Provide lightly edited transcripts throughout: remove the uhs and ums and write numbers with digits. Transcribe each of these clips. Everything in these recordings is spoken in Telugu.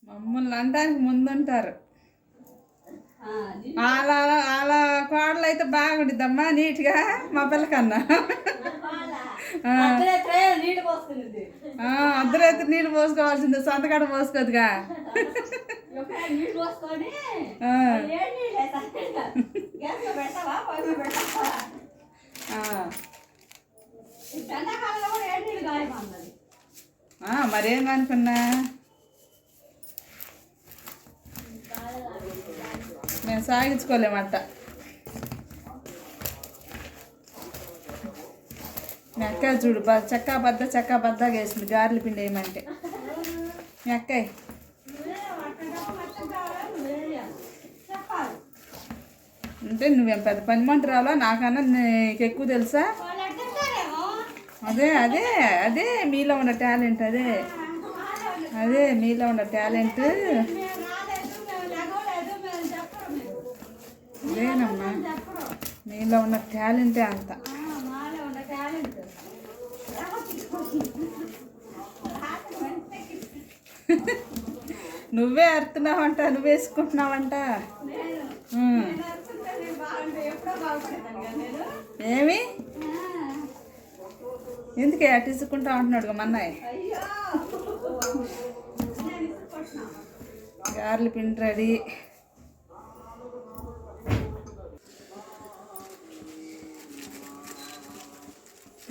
మమ్మల్ని అనడానికి ముందుంటారు. అలా అలా కోడలు అయితే బాగుండిద్దమ్మా నీట్గా మా పిల్లకన్నా. అర్ధరాత్రి నీళ్ళు పోసుకోవాల్సిందే, సంతకాడ పోసుకోదుగా. మరేం అనుకున్నా మేము సాగించుకోలేమంట. మీ అక్క చూడు చెక్క బద్దగా వేసింది గారెల పిండి వేయమంటే. మీ అక్కయ్య అంటే నువ్వేం పెద్ద పని మంట రావాలా, నాకన్నా నీకు ఎక్కువ తెలుసా. అదే అదే అదే మీలో ఉన్న టాలెంట్, అదే మీలో ఉన్న టాలెంట్ అదేనమ్మా, మీలో ఉన్న టాలెంటే అంత. నువ్వే అరుతున్నావంట, నువ్వు వేసుకుంటున్నావంట. ఏమి ఎందుకే అటిసుకుంటా ఉంటున్నాడు మన్నాయ్. గారెల పిండి రెడీ.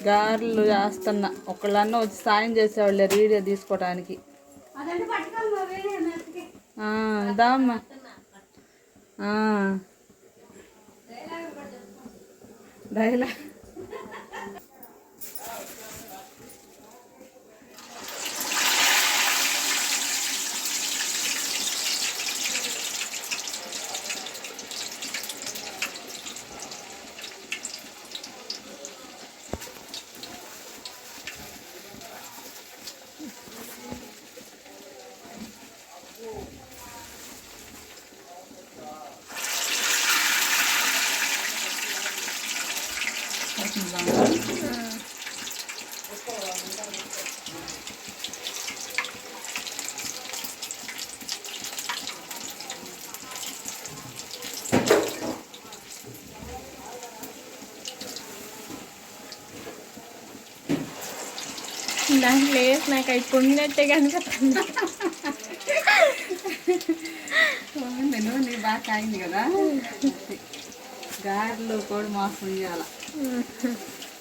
గారెలు చేస్తున్నా, ఒకళ్ళన్నా వచ్చి సాయం చేసేవాళ్ళే వీడియో తీసుకోవడానికి. దామ్మా డైలాగ్ నాకు లేదు, నాకు అయిపోయినట్టే కనిపిస్తుంది. నీ బాగా కాయింది కదా. గారెలు కూడా మోసం చేయాలి,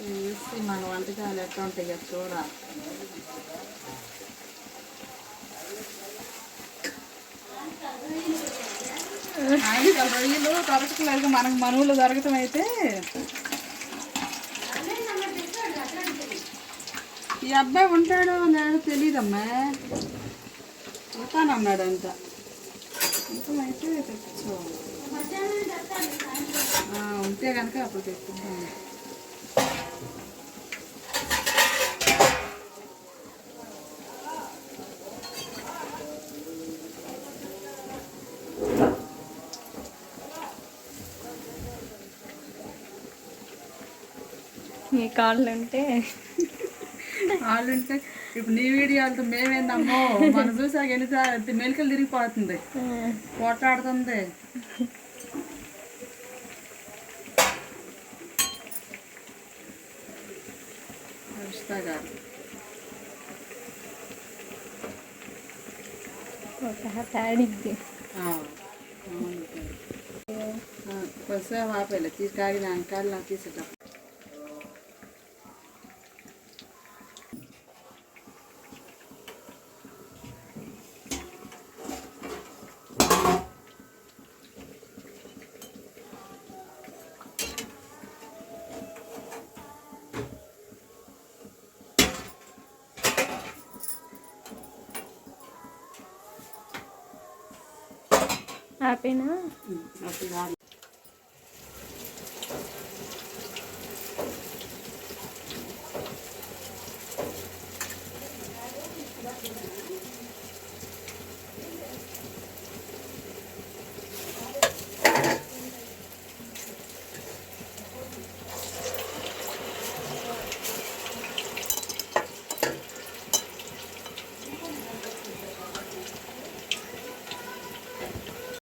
చూసి మన వంటకాలు ఎట్లా ఉంటాయి కదా చూడాలి. రొయ్యలు దొరకట్లేదు మనకు, మనవులు దొరకటం అయితే. ఈ అబ్బాయి ఉంటాడో నేను తెలియదమ్మా, ఉంటానన్నాడు అంట. అయితే తెచ్చుకోవాలి, ఉంటే కనుక అప్పుడు తెచ్చుకుంటాను. మీ కాళ్ళు ఉంటే ఇప్పుడు నీ వీడియోలతో మేమేందమ్మో, మనం చూసాక ఎన్నిసార్లు మెలికలు తిరిగిపోతుంది, పోట్లాడుతుంది. కొద్దిసేపు ఆపేలే తీసుకాగి నా కాళ్ళు నాకు తీసేటప్పుడు. ఆపేనా?